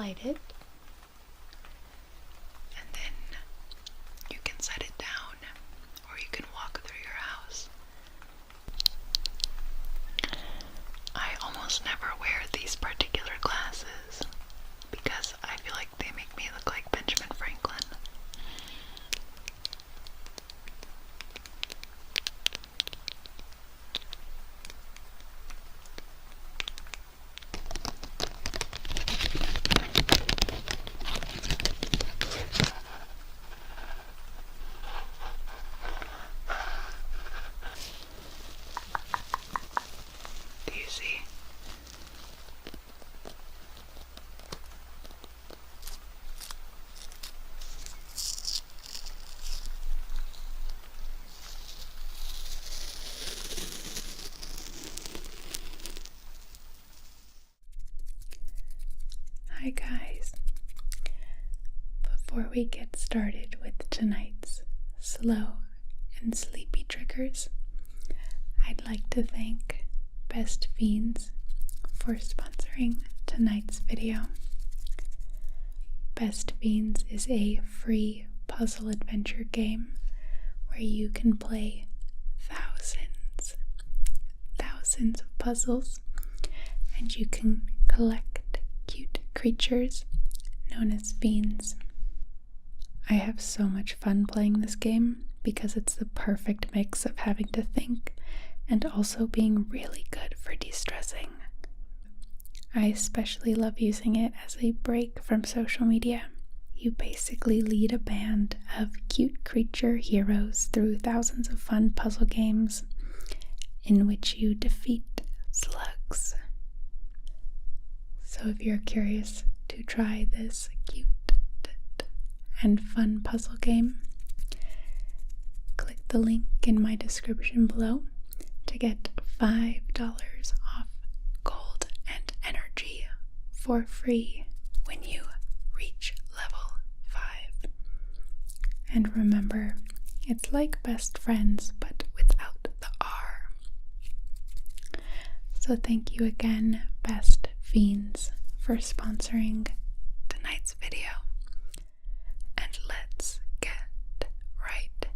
light it, and then you can set it down, or you can walk through your house. I almost never wear these particular glasses because I feel like they make me look like Benjamin Franklin. Do you see? Hi guys. Before we get started with tonight's slow and sleepy triggers, I'd like to thank Best Fiends for sponsoring tonight's video. Best Fiends is a free puzzle adventure game where you can play thousands of puzzles, and you can collect cute creatures known as fiends. I have so much fun playing this game because it's the perfect mix of having to think and also being really good for de-stressing. I especially love using it as a break from social media. You basically lead a band of cute creature heroes through thousands of fun puzzle games in which you defeat slugs. So if you're curious to try this cute and fun puzzle game, click the link in my description below to get $5 off gold and energy for free when you reach level 5. And remember, it's like best friends but without the R. So thank you again, Best Fiends, for sponsoring tonight's video. And let's get right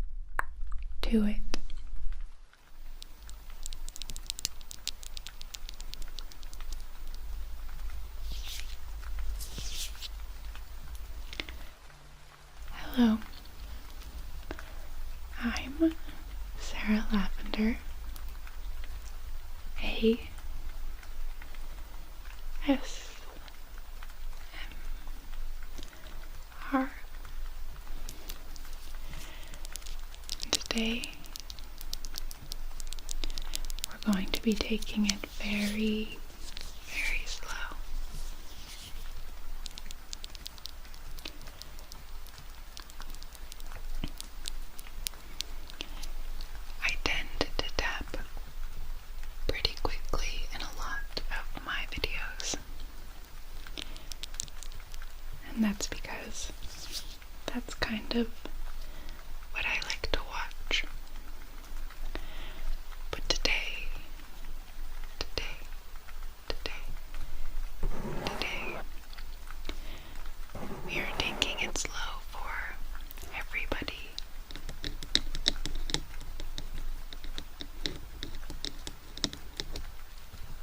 to it. Hello, I'm Sarah Lavender, ASMR. Today we're going to be taking it very, very slow. I tend to tap pretty quickly in a lot of my videos, and that's because that's kind of what I like to watch. But today, we are taking it slow for everybody.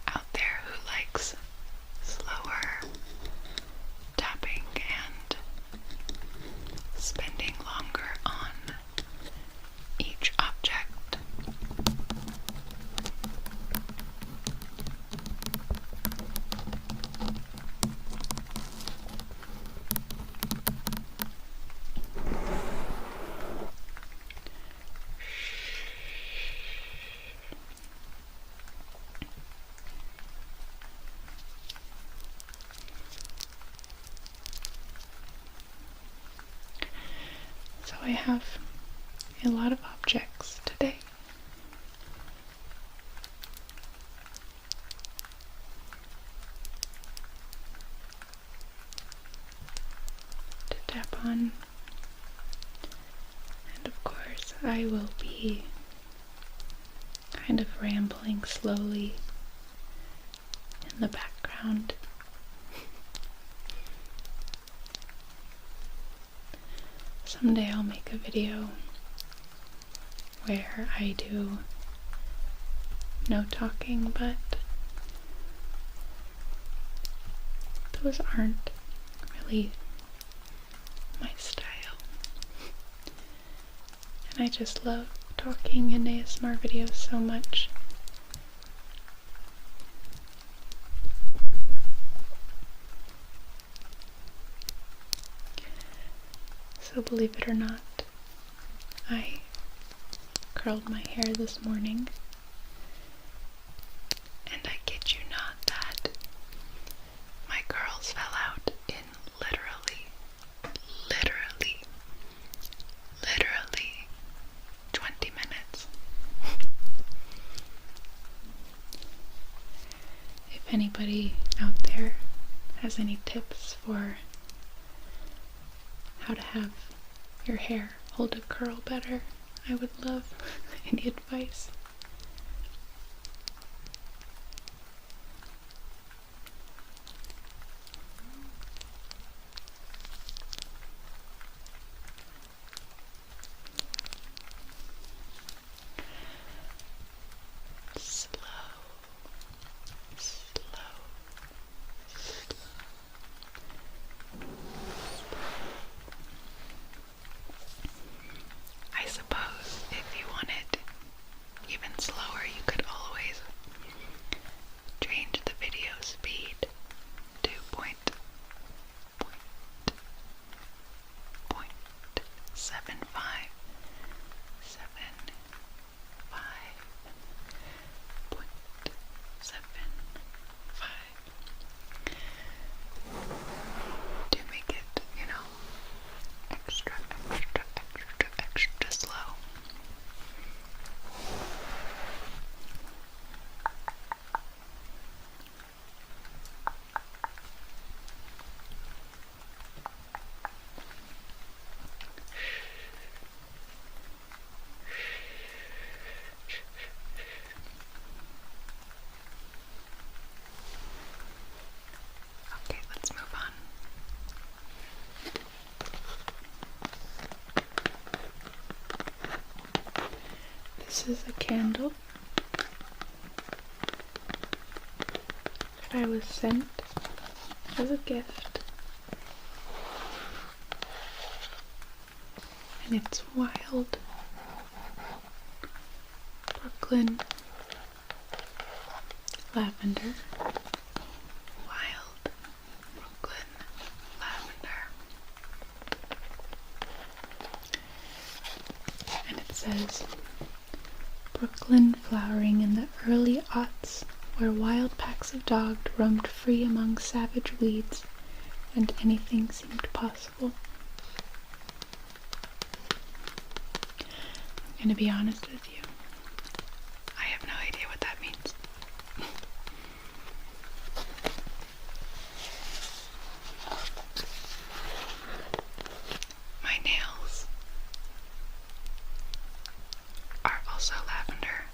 Out there who likes slower tapping and spending longer on each object. So I have a lot of objects today. To tap on, and of course I will be kind of rambling slowly in the background. Someday I'll make a video where I do no talking, but those aren't really my style. And I just love talking in ASMR videos so much. So believe it or not, I curled my hair this morning, and I kid you not that my curls fell out in literally 20 minutes. If anybody out there has any tips for how to have your hair hold a curl better, I would love any advice. I suppose if you wanted even slower, you could always change the video speed to point 75. To make it, extra slow. Okay, let's move on. This is a candle that I was sent as a gift, and it's Wild Brooklyn Lavender. Wild Brooklyn Lavender. And it says, Brooklyn flowering in the early aughts, where wild packs of dogs roamed free among savage weeds, and anything seemed possible. I'm gonna be honest with you. I have no idea what that means. My nails are also lavender.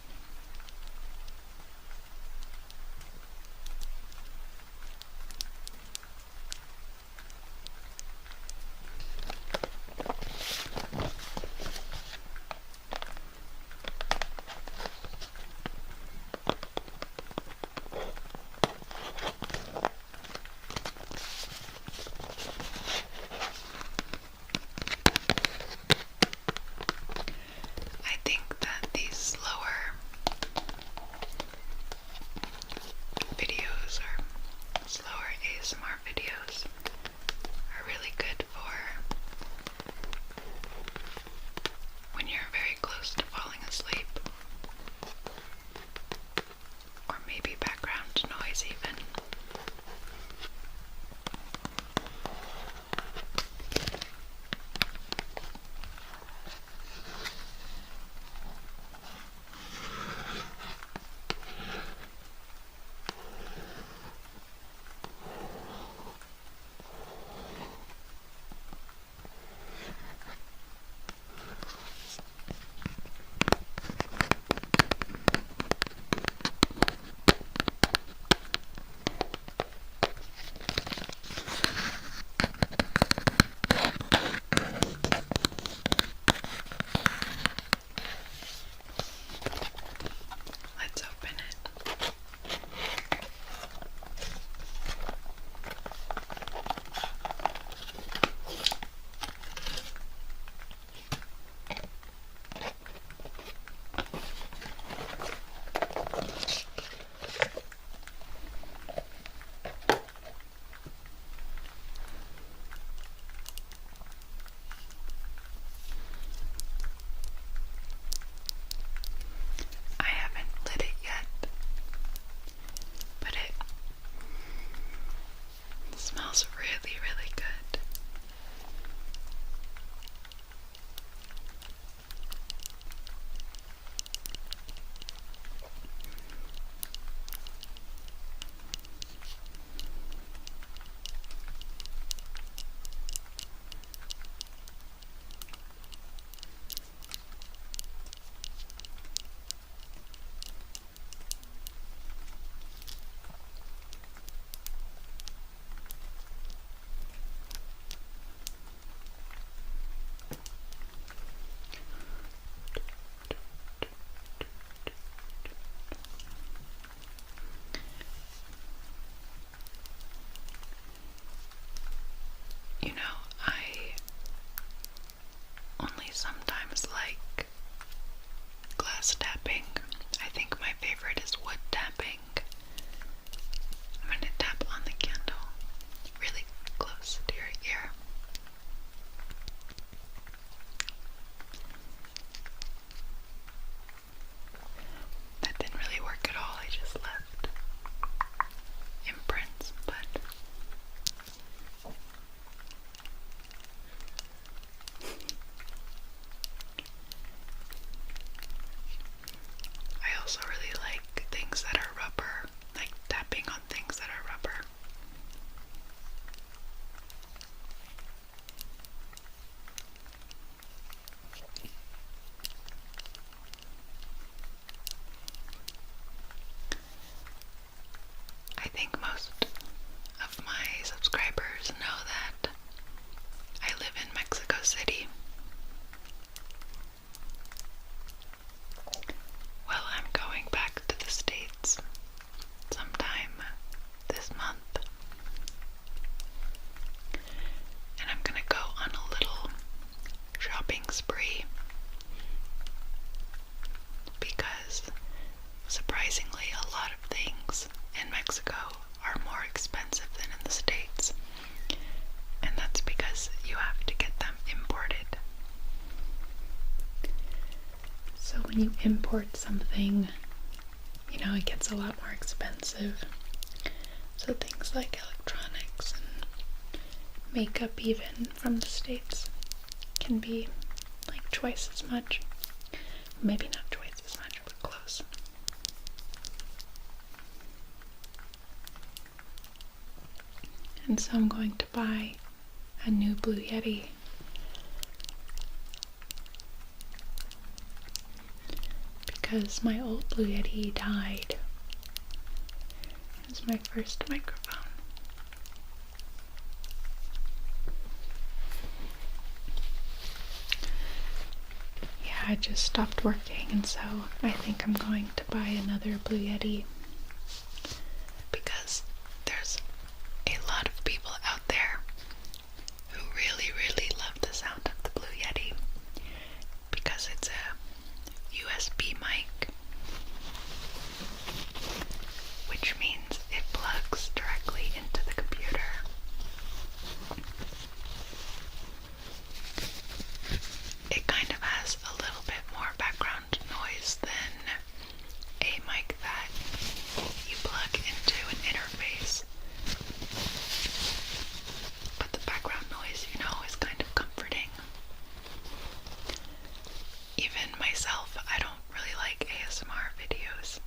when you import something, it gets a lot more expensive. So things like electronics and makeup, even from the States, can be like twice as much. Maybe not twice as much, but close. And so I'm going to buy a new Blue Yeti. Because my old Blue Yeti died. It was my first microphone. Yeah, I just stopped working, and so I think I'm going to buy another Blue Yeti. Because there's a lot of people out there who really, really love the sound of the Blue Yeti. Because it's a USB mic, which means it plugs directly into the computer. It kind of has a little bit more background noise than a mic that you plug into an interface. But the background noise, is kind of comforting. Even myself, I don't really like ASMR videos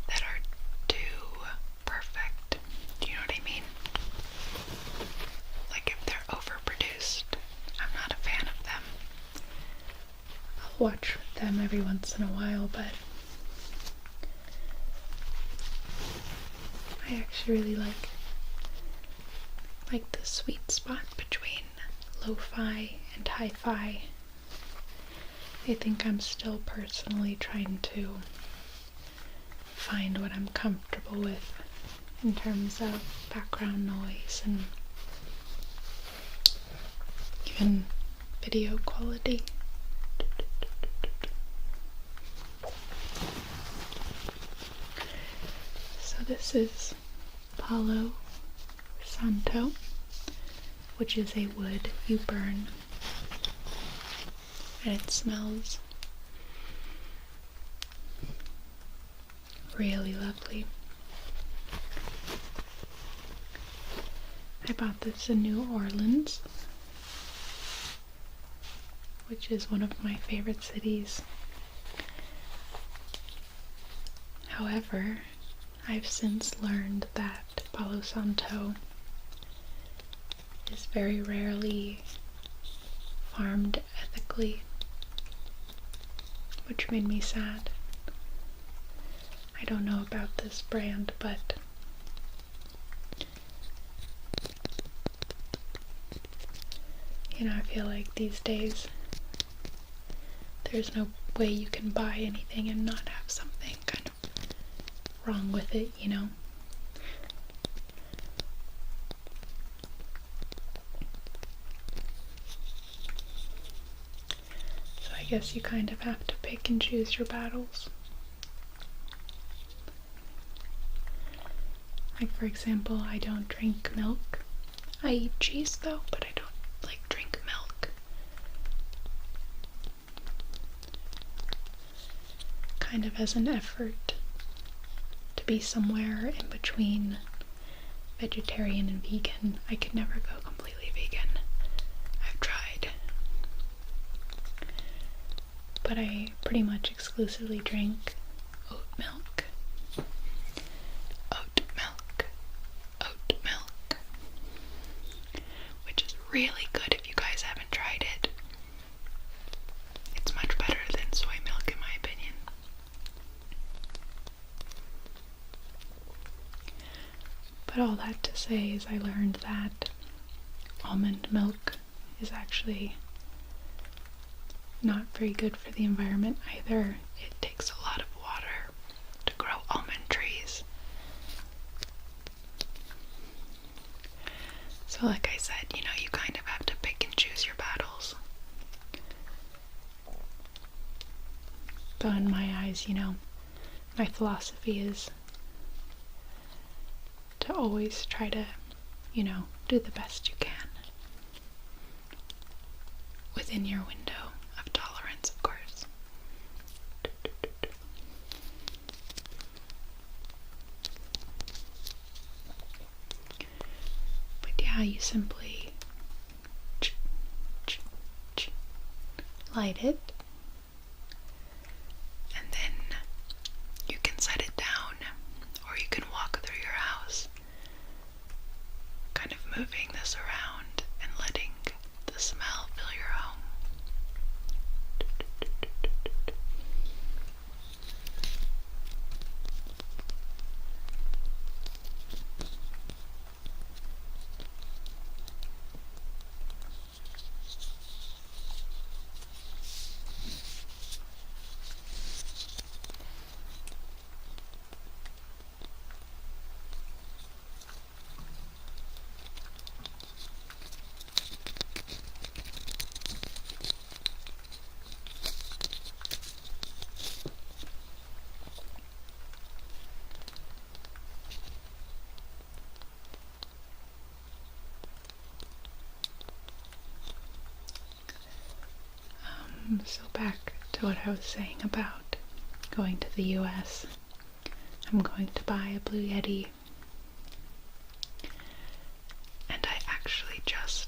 that are too perfect. Do you know what I mean? Like if they're overproduced, I'm not a fan of them. I'll watch them every once in a while, but I actually really like the sweet spot between lo-fi and hi-fi. I think I'm still personally trying to find what I'm comfortable with in terms of background noise and even video quality. So this is Palo Santo, which is a wood you burn, and it smells really lovely. I bought this in New Orleans, which is one of my favorite cities. However, I've since learned that Palo Santo is very rarely farmed ethically, which made me sad. I don't know about this brand, but I feel like these days there's no way you can buy anything and not have something kind of wrong with it, So I guess you kind of have to pick and choose your battles. Like, for example, I don't drink milk. I eat cheese though, but I don't drink milk. Kind of as an effort to be somewhere in between vegetarian and vegan. I could never go completely vegan. I've tried. But I pretty much exclusively drink oat milk. Oat milk. Which is really good if you guys haven't tried it. It's much better than soy milk in my opinion. But all that to say is I learned that almond milk is actually not very good for the environment either. It takes a lot of water to grow almond trees. So like I said, you kind of have to pick and choose your battles. But in my eyes, my philosophy is to always try to, do the best you can. Within your window of tolerance, of course. yeah, you simply light it, and then you can set it down, or you can walk through your house, kind of moving this around and letting the smell fill your home. So back to what I was saying about going to the US. I'm going to buy a Blue Yeti, and I actually just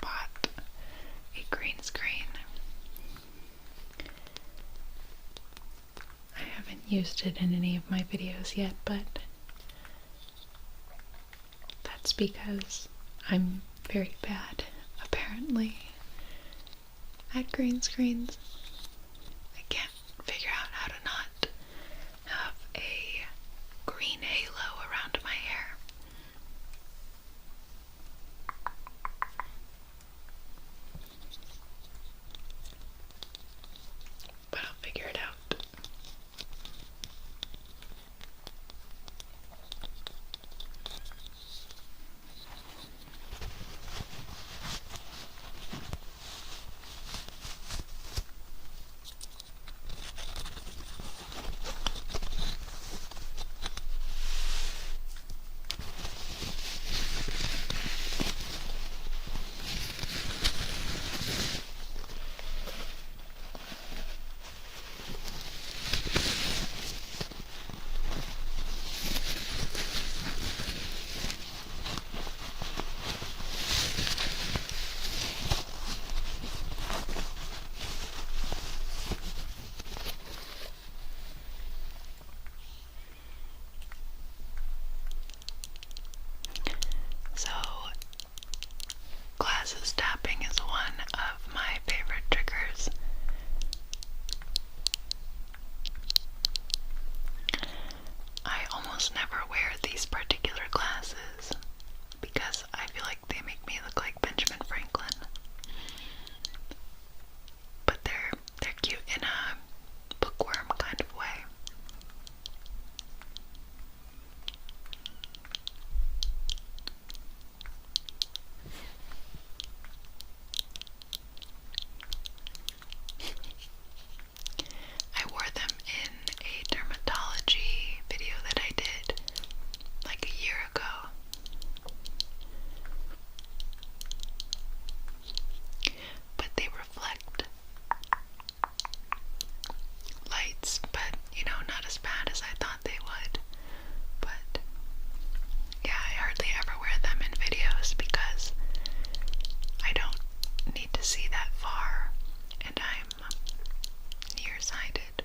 bought a green screen. I haven't used it in any of my videos yet, but that's because I'm very bad, apparently, at green screens. I can't figure out how to not have a green halo around my hair. But I'll figure it out. So, glasses tapping is one of my favorite triggers. I almost never wear these particular glasses because I feel like they make me look like Benjamin Franklin. But they're cute in a bookworm kind of way. I wore them in a dermatology video that I did like a year ago. But they reflect lights, but not as bad as I thought they would. But yeah, I hardly ever wear them in videos because I don't need to see that far, and I'm nearsighted.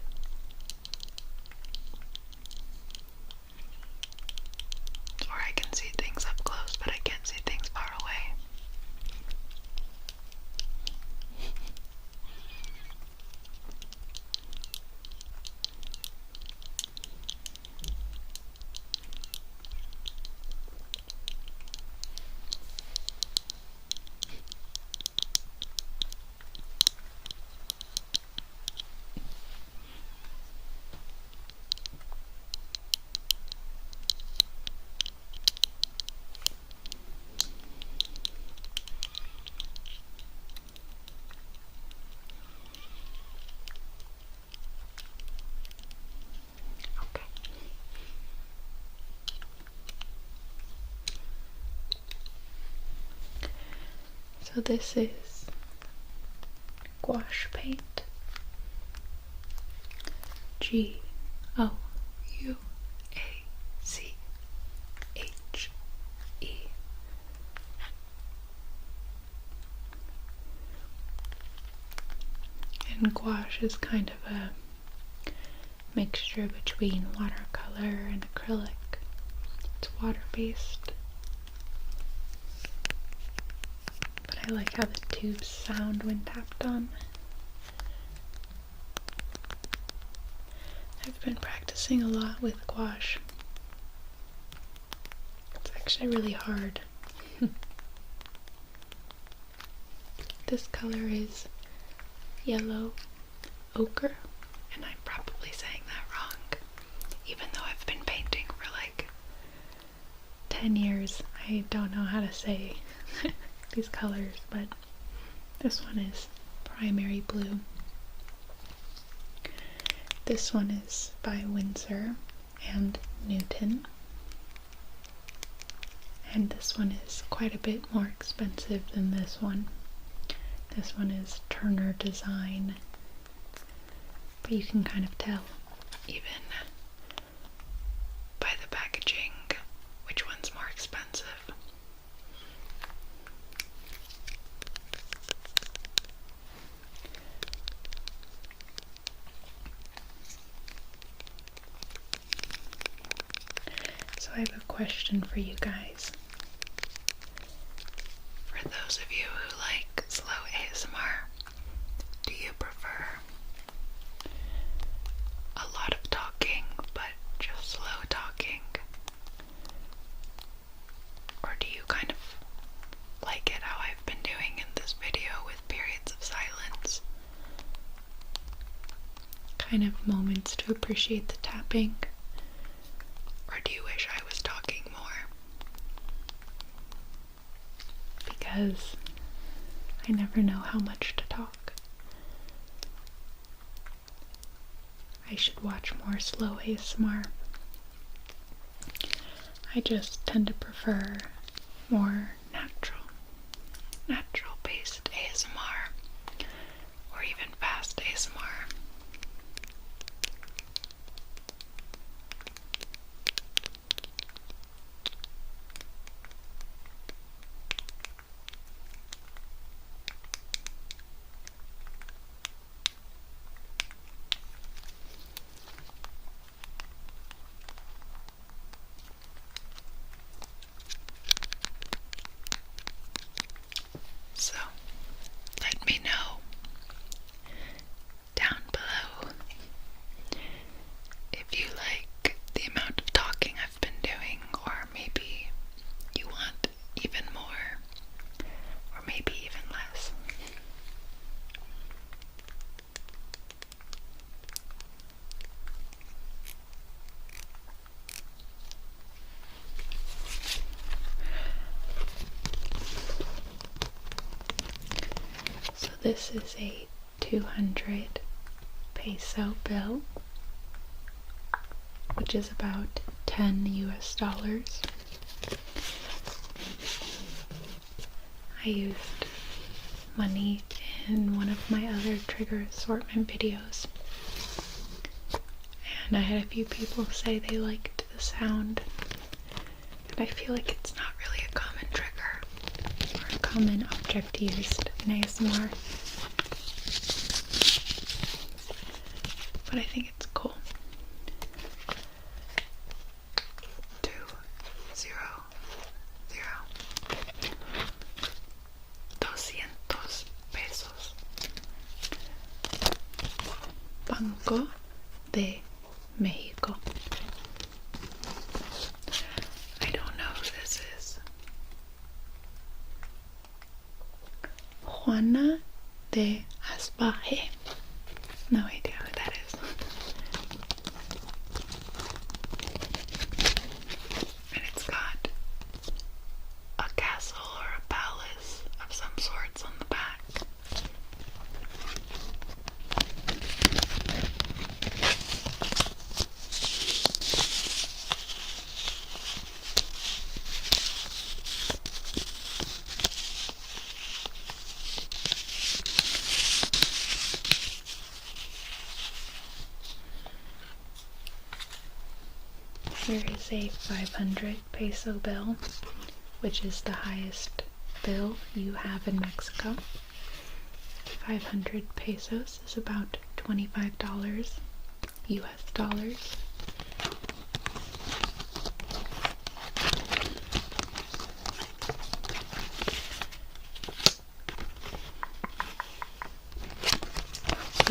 Or I can see things up close, but I can't see things far away. So this is gouache. gouache paint. Gouache. And gouache is kind of a mixture between watercolor and acrylic. It's water-based. But I like how the tubes sound when tapped on. I've been practicing a lot with gouache. It's actually really hard. This color is yellow ochre, and I'm probably saying that wrong. Even though I've been painting for like 10 years, I don't know how to say these colors, but this one is primary blue. This one is by Winsor and Newton. And this one is quite a bit more expensive than this one. This one is Turner Design. But you can kind of tell, even by the packaging, which one's more expensive. So I have a question for you guys. For those of you who like slow ASMR, do you prefer a lot of talking but just slow talking? Or do you kind of like it how I've been doing in this video with periods of silence? Kind of moments to appreciate the tapping? Or do you wish I was talking more? Because I never know how much to talk. I should watch more slow ASMR. I just tend to prefer more natural based ASMR, or even fast ASMR. So, let me know down below if you like the amount of talking I've been doing, or maybe you want even more, or maybe even less. So this is a 200 peso bill, which is about 10 US dollars. I used money in one of my other trigger assortment videos, and I had a few people say they liked the sound, and I feel like it's not really a common trigger or a common object used in ASMR, but I think it's cool. 200 200 pesos. Banco de Mexico. I don't know who this is. Juana de Asbaje. No idea who that is. And it's got a castle or a palace of some sorts on the back. Here is a 500 peso bill, which is the highest bill you have in Mexico. 500 pesos is about $25 US dollars.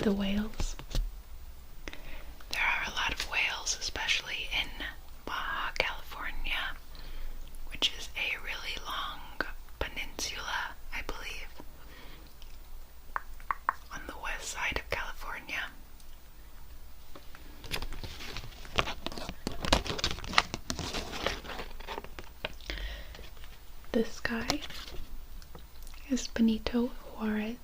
The whales. There are a lot of whales, especially in Baja California, which is a really long peninsula, I believe, on the west side of California. This guy is Benito Juarez.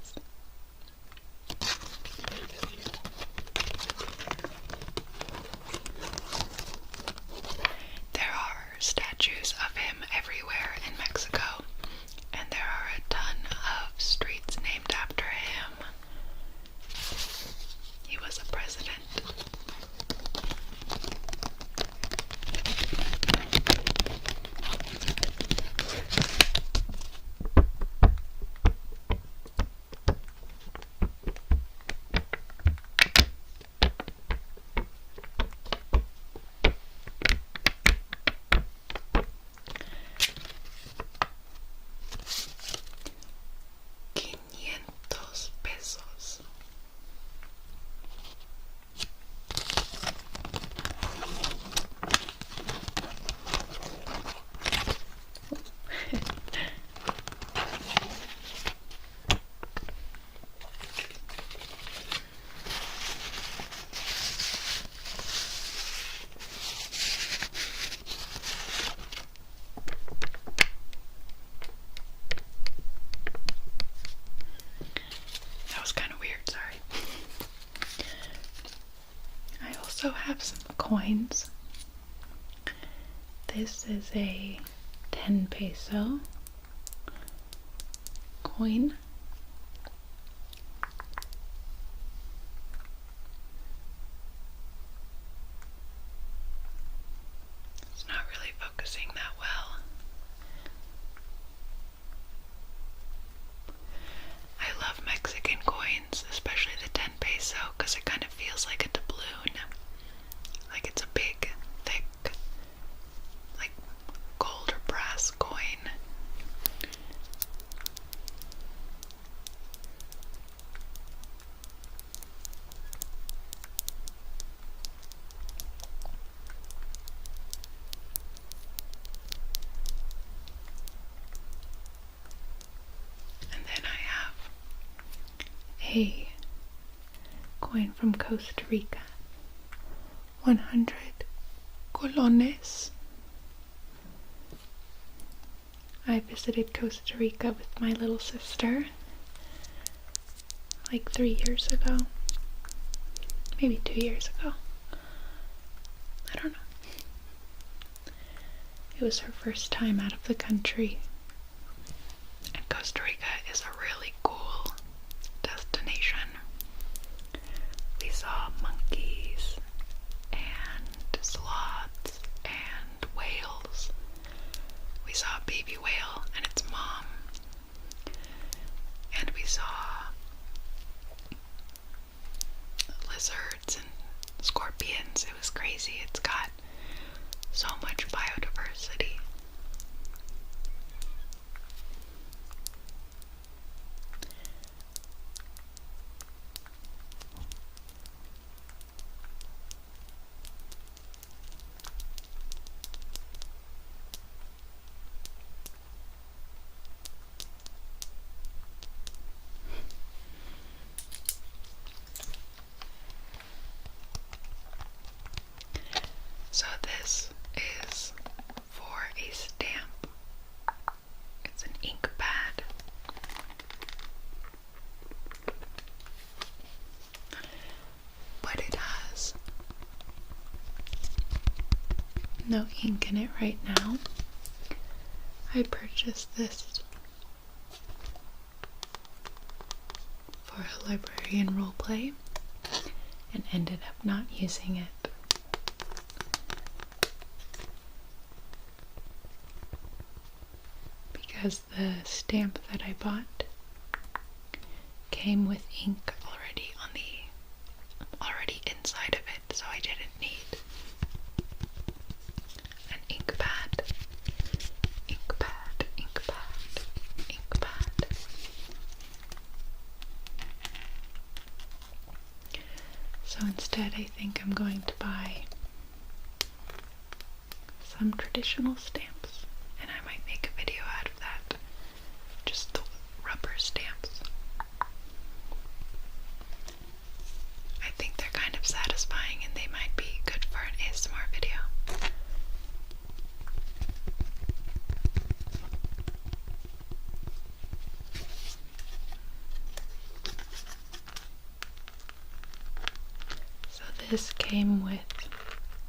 Statues of him everywhere in Mexico, and there are a ton of streets named after him. He was a president. Pesos. I also have some coins. This is a 10 peso coin. It's not really focusing that well. I love Mexican coins, especially the 10 peso, because it kind of feels like a doubloon. Like it's a big, thick, like gold or brass coin. And then I have a coin from Costa Rica. 100 colones. I visited Costa Rica with my little sister like 3 years ago. Maybe 2 years ago. I don't know. It was her first time out of the country. And Costa Rica is a really cool destination. We saw monkeys and sloths and whales. We saw a baby whale and its mom. And we saw lizards and scorpions. It was crazy. It's got so much biodiversity. So this is for a stamp. It's an ink pad. But it has no ink in it right now. I purchased this for a librarian roleplay and ended up not using it. because the stamp that I bought came with ink already inside of it, so I didn't need an ink pad. So instead I think I'm going to buy some traditional stamps, and I might make a video out of that. Just the rubber stamps. I think they're kind of satisfying and they might be good for an ASMR video. So this came with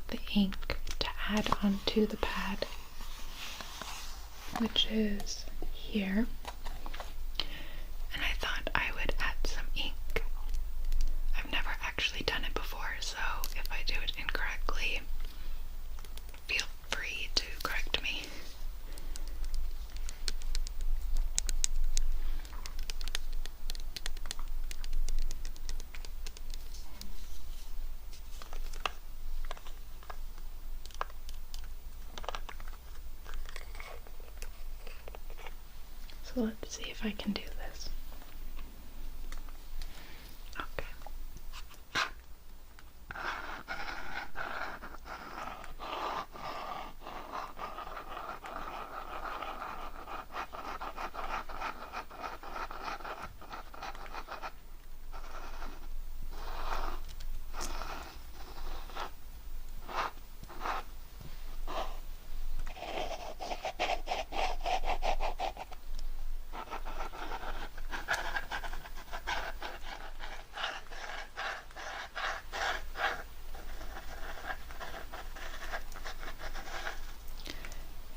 the ink to add onto the pad, which is here, and I thought I would add some ink. I've never actually done it before, so if I do it incorrectly, feel free to correct me. So let's see if I can do this. Okay.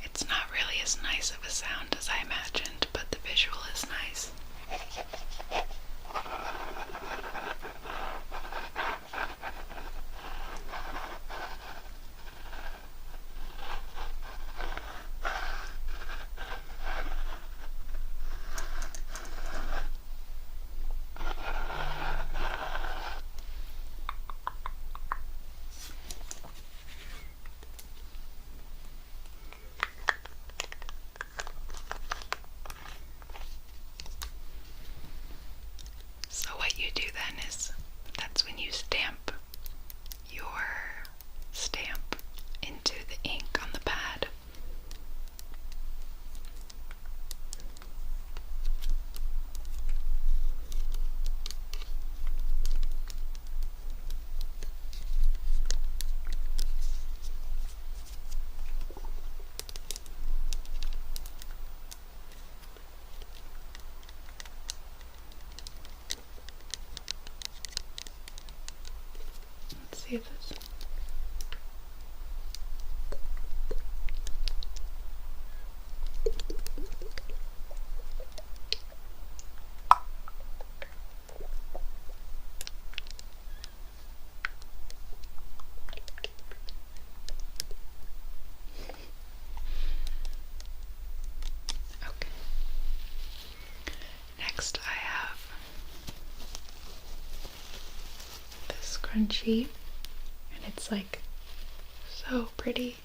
It's not really as nice of a sound as I imagined, but the visual is nice. So what you do then is, that's when you stamp your stamp into the ink on the pad. Let's see if this. Okay. Next I have this scrunchie, and it's like so pretty.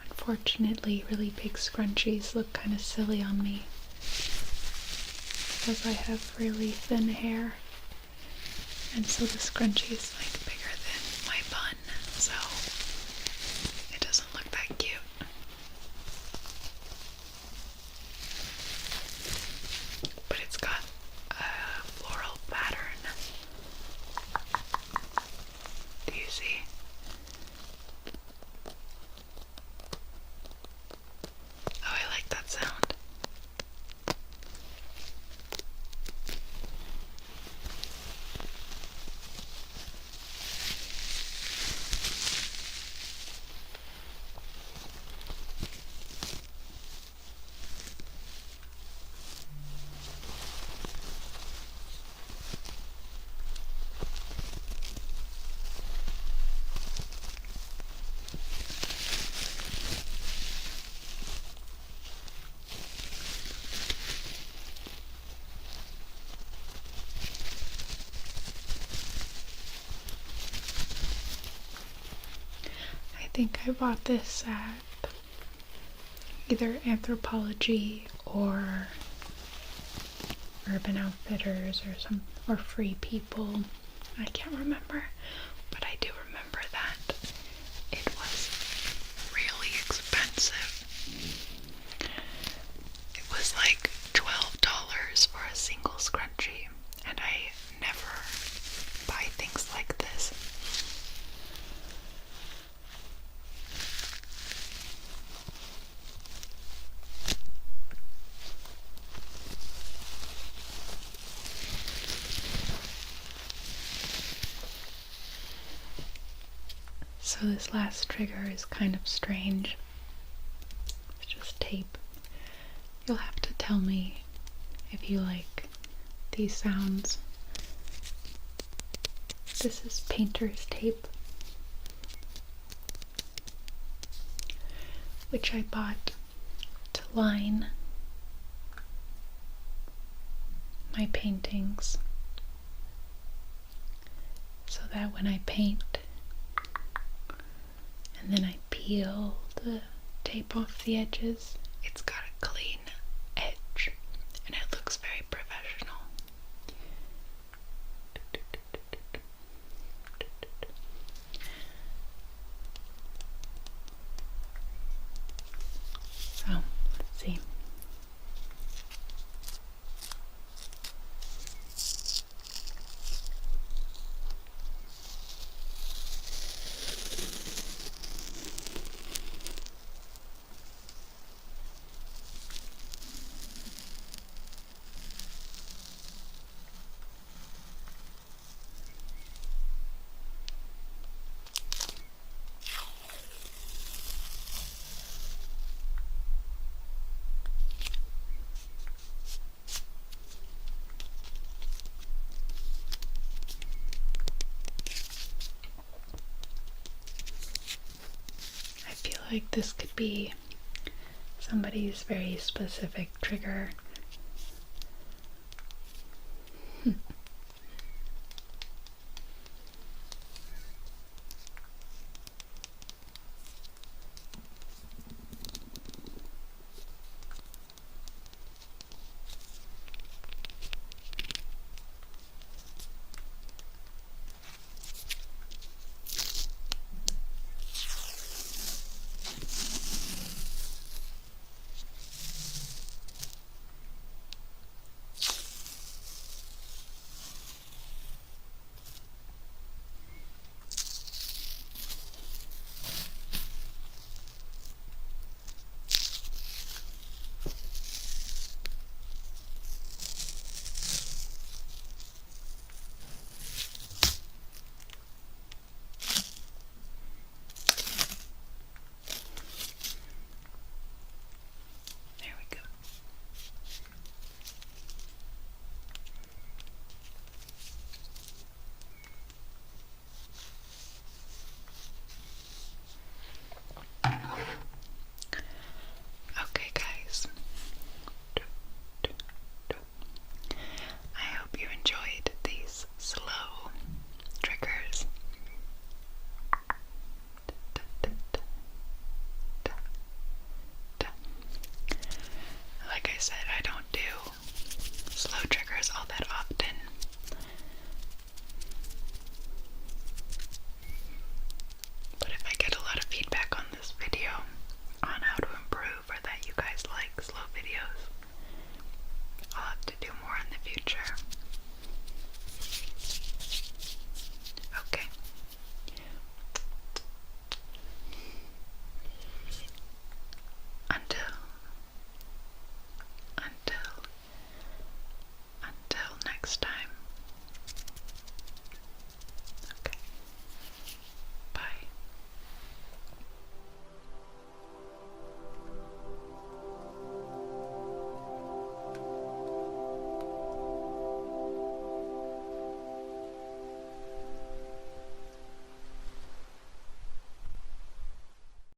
Unfortunately, really big scrunchies look kind of silly on me because I have really thin hair, and so the scrunchie is like bigger than my bun, so it doesn't look that cute. But it's got a floral pattern. Do you see? Oh, I like that sound. think I bought this at either Anthropologie or Urban Outfitters or Free People. I can't remember, but I do remember that it was really expensive. It was like $12 for a single scrunchie, and I never buy things like this. So this last trigger is kind of strange. It's just tape. You'll have to tell me if you like these sounds. This is painter's tape, which I bought to line my paintings so that when I paint and then I peel the tape off the edges, it's got a clean edge and it looks very professional. So, let's see. Like this could be somebody's very specific trigger. Like I said, I don't do slow triggers all that often.